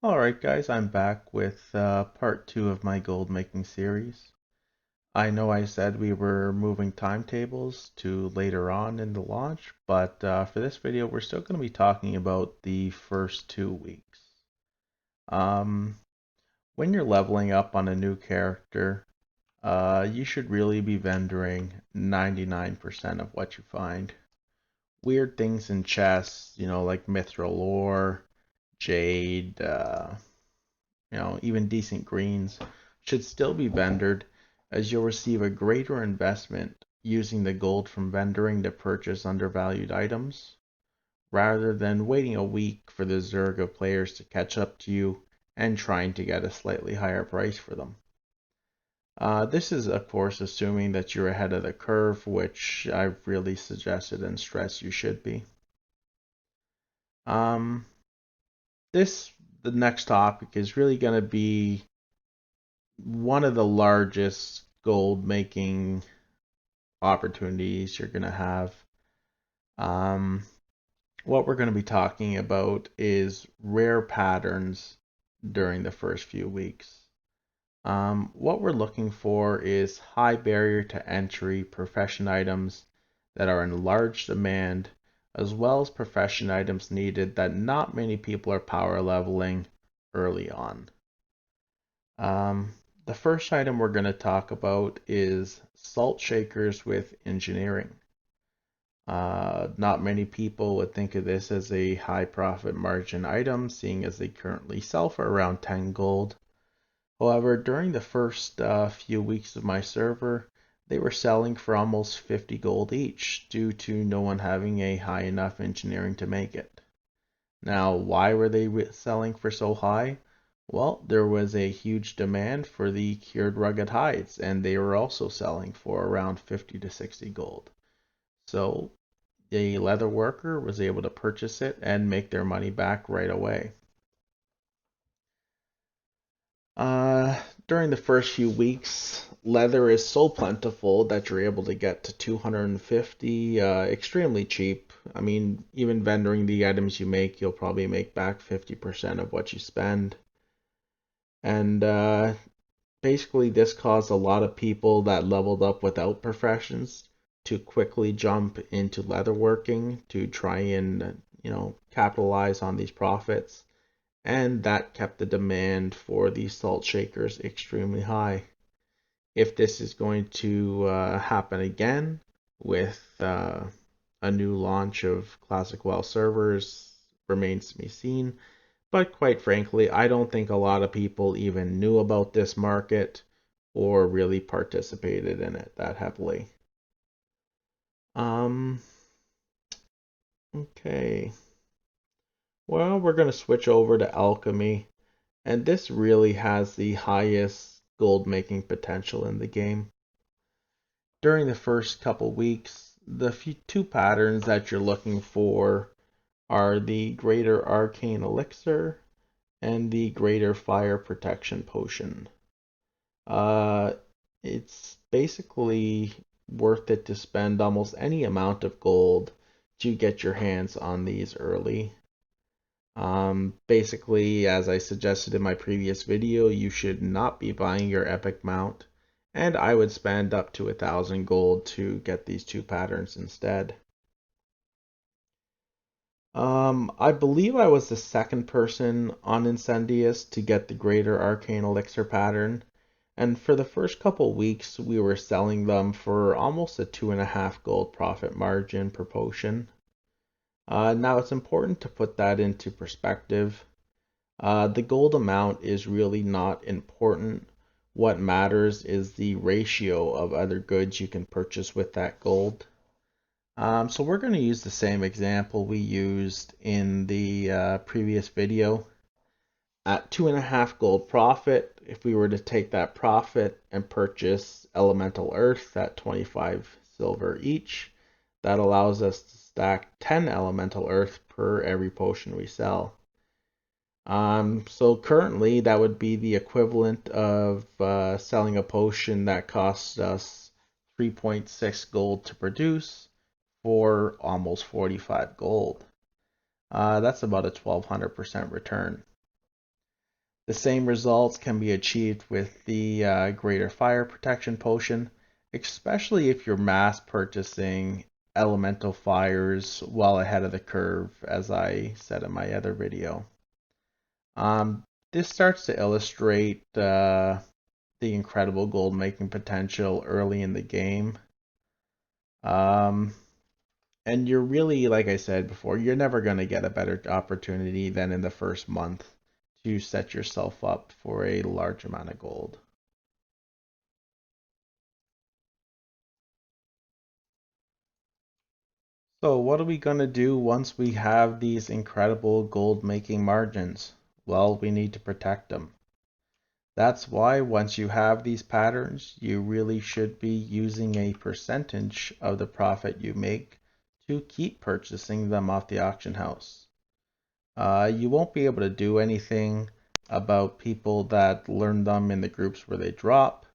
Alright guys, I'm back with part 2 of my gold making series. I know I said we were moving timetables to later on in the launch, but for this video we're still going to be talking about the first 2 weeks. Um, when you're leveling up on a new character, you should really be vendoring 99% of what you find. Weird things in chests, like mithril ore, jade, even decent greens, should still be vendored, as you'll receive a greater investment using the gold from vendoring to purchase undervalued items, rather than waiting a week for the zerg of players to catch up to you and trying to get a slightly higher price for them. This is, of course, assuming that you're ahead of the curve, which I've really suggested and stressed you should be. Um, the next topic is really going to be one of the largest gold making opportunities you're going to have. Um, what we're going to be talking about is rare patterns during the first few weeks. What we're looking for is high barrier to entry profession items that are in large demand, as well as profession items needed that not many people are power leveling early on. Um, the first item we're going to talk about is salt shakers with engineering. Not many people would think of this as a high profit margin item, seeing as they currently sell for around 10 gold. However, during the first few weeks of my server, they were selling for almost 50 gold each, due to no one having a high enough engineering to make it. Now, why were they selling for so high? Well, there was a huge demand for the cured rugged hides, and they were also selling for around 50 to 60 gold. So the leather worker was able to purchase it and make their money back right away. Uh, During the first few weeks, leather is so plentiful that you're able to get to 250 extremely cheap. I mean, even vendoring the items you make, you'll probably make back 50% of what you spend. And basically, this caused a lot of people that leveled up without professions to quickly jump into leatherworking to try and, capitalize on these profits. And that kept the demand for these salt shakers extremely high. If this is going to happen again with a new launch of Classic WoW servers remains to be seen. But quite frankly, I don't think a lot of people even knew about this market or really participated in it that heavily. Um, okay. Well, we're going to switch over to alchemy, and this really has the highest gold making potential in the game. During the first couple weeks, the two patterns that you're looking for are the Greater Arcane Elixir and the Greater Fire Protection Potion. Uh, it's basically worth it to spend almost any amount of gold to get your hands on these early. Basically, as I suggested in my previous video, you should not be buying your epic mount, and I would spend up to 1,000 gold to get these two patterns instead. I believe I was the second person on Incendius to get the Greater Arcane Elixir pattern, and for the first couple weeks we were selling them for almost a 2.5 gold profit margin per potion. Now it's important to put that into perspective. The gold amount is really not important. What matters is the ratio of other goods you can purchase with that gold. So we're going to use the same example we used in the previous video. At 2.5 gold profit, if we were to take that profit and purchase elemental earth at 25 silver each, that allows us to stack 10 elemental earth per every potion we sell. So currently that would be the equivalent of selling a potion that costs us 3.6 gold to produce for almost 45 gold. That's about a 1200% return. The same results can be achieved with the greater fire protection potion, especially if you're mass purchasing elemental fires well ahead of the curve, as I said in my other video. This starts to illustrate the incredible gold making potential early in the game. Um, and you're really, like I said before, you're never going to get a better opportunity than in the first month to set yourself up for a large amount of gold. So what are we going to do once we have these incredible gold making margins? Well, we need to protect them. That's why once you have these patterns, you really should be using a percentage of the profit you make to keep purchasing them off the auction house. You won't be able to do anything about people that learn them in the groups where they drop.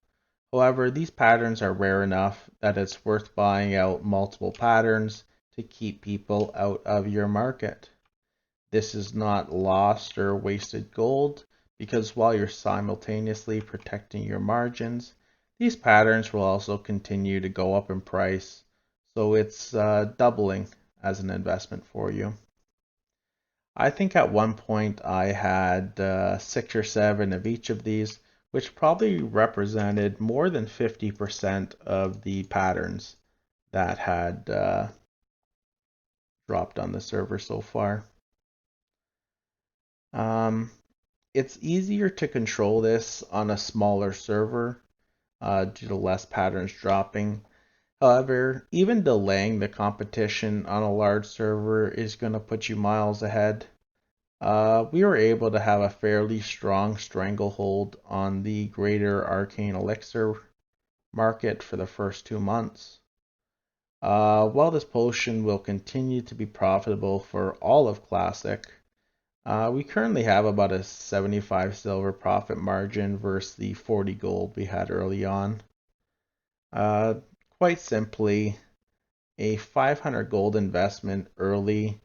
However, these patterns are rare enough that it's worth buying out multiple patterns to keep people out of your market. This is not lost or wasted gold because while you're simultaneously protecting your margins, these patterns will also continue to go up in price. So it's doubling as an investment for you. I think at one point I had 6 or 7 of each of these, which probably represented more than 50% of the patterns that had dropped on the server so far. It's easier to control this on a smaller server due to less patterns dropping. However, even delaying the competition on a large server is going to put you miles ahead. We were able to have a fairly strong stranglehold on the greater arcane elixir market for the first 2 months. While this potion will continue to be profitable for all of Classic, we currently have about a 75 silver profit margin versus the 40 gold we had early on. Uh, Quite simply, a 500 gold investment early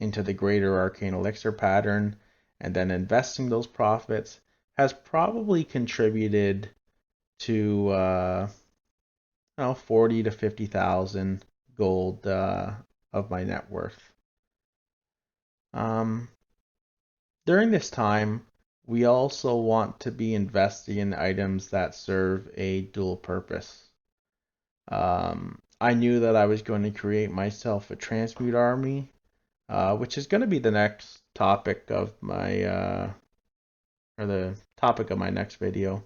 into the greater arcane elixir pattern and then investing those profits has probably contributed to 40 to 50,000 gold of my net worth. During this time, we also want to be investing in items that serve a dual purpose. I knew that I was going to create myself a transmute army, which is going to be the next topic of my or the topic of my next video.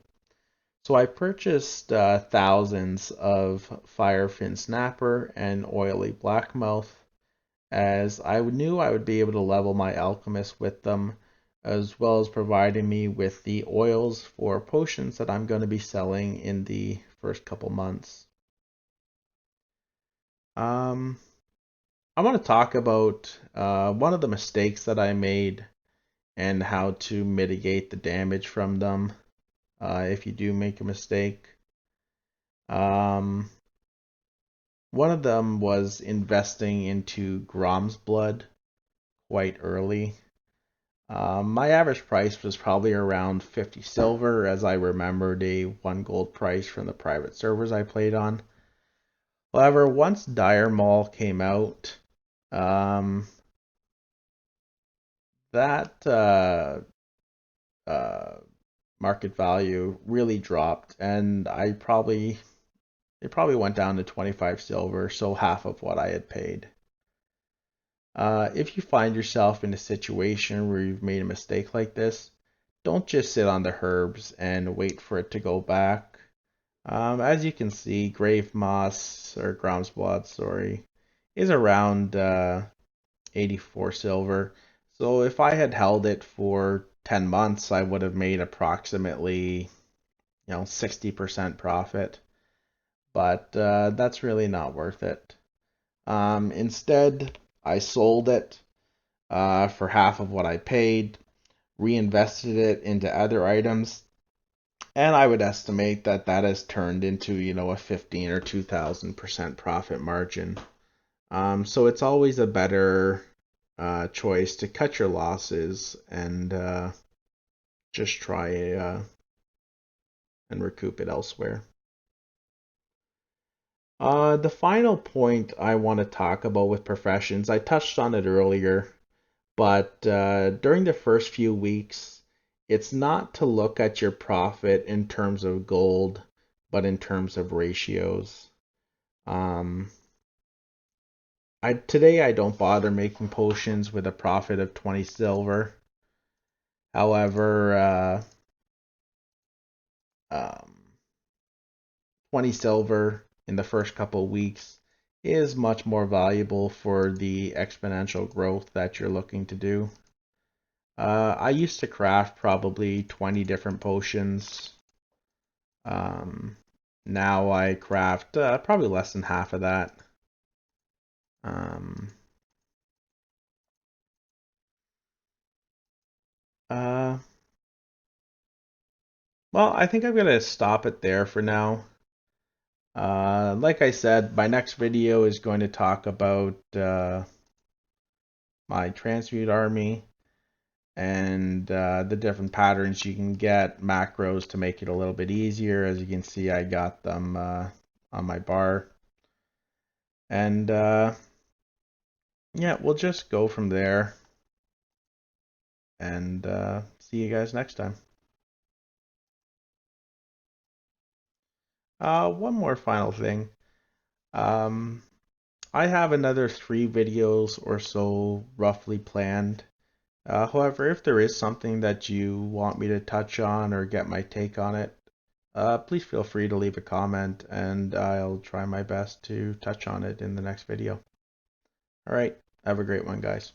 So I purchased thousands of Firefin Snapper and Oily Blackmouth, as I knew I would be able to level my alchemist with them, as well as providing me with the oils for potions that I'm going to be selling in the first couple months. I want to talk about one of the mistakes that I made and how to mitigate the damage from them if you do make a mistake. One of them was investing into Grom's blood quite early. My average price was probably around 50 silver, as I remembered a 1 gold price from the private servers I played on. However, once Dire Maul came out, that market value really dropped, and it probably went down to 25 silver, so half of what I had paid. If you find yourself in a situation where you've made a mistake like this, don't just sit on the herbs and wait for it to go back. As you can see, Grave Moss, or Grom's Blood, sorry, is around 84 silver. So if I had held it for 10 months, I would have made approximately, 60% profit. But that's really not worth it. Instead, I sold it for half of what I paid, reinvested it into other items, and I would estimate that that has turned into, a 15 or 2,000% profit margin. So it's always a better choice to cut your losses and just try and recoup it elsewhere. The final point I want to talk about with professions, I touched on it earlier, but during the first few weeks, it's not to look at your profit in terms of gold, but in terms of ratios. Um, today I don't bother making potions with a profit of 20 silver. However, um, 20 silver in the first couple of weeks is much more valuable for the exponential growth that you're looking to do. I used to craft probably 20 different potions. Um, Now I craft probably less than half of that. Um, uh, well, I think I'm gonna stop it there for now. Like I said, my next video is going to talk about my transmute army and the different patterns you can get, macros to make it a little bit easier. As you can see, I got them on my bar. And yeah, we'll just go from there and see you guys next time. One more final thing. Um, I have another 3 videos or so roughly planned. However, if there is something that you want me to touch on or get my take on it, please feel free to leave a comment and I'll try my best to touch on it in the next video. All right, have a great one, guys.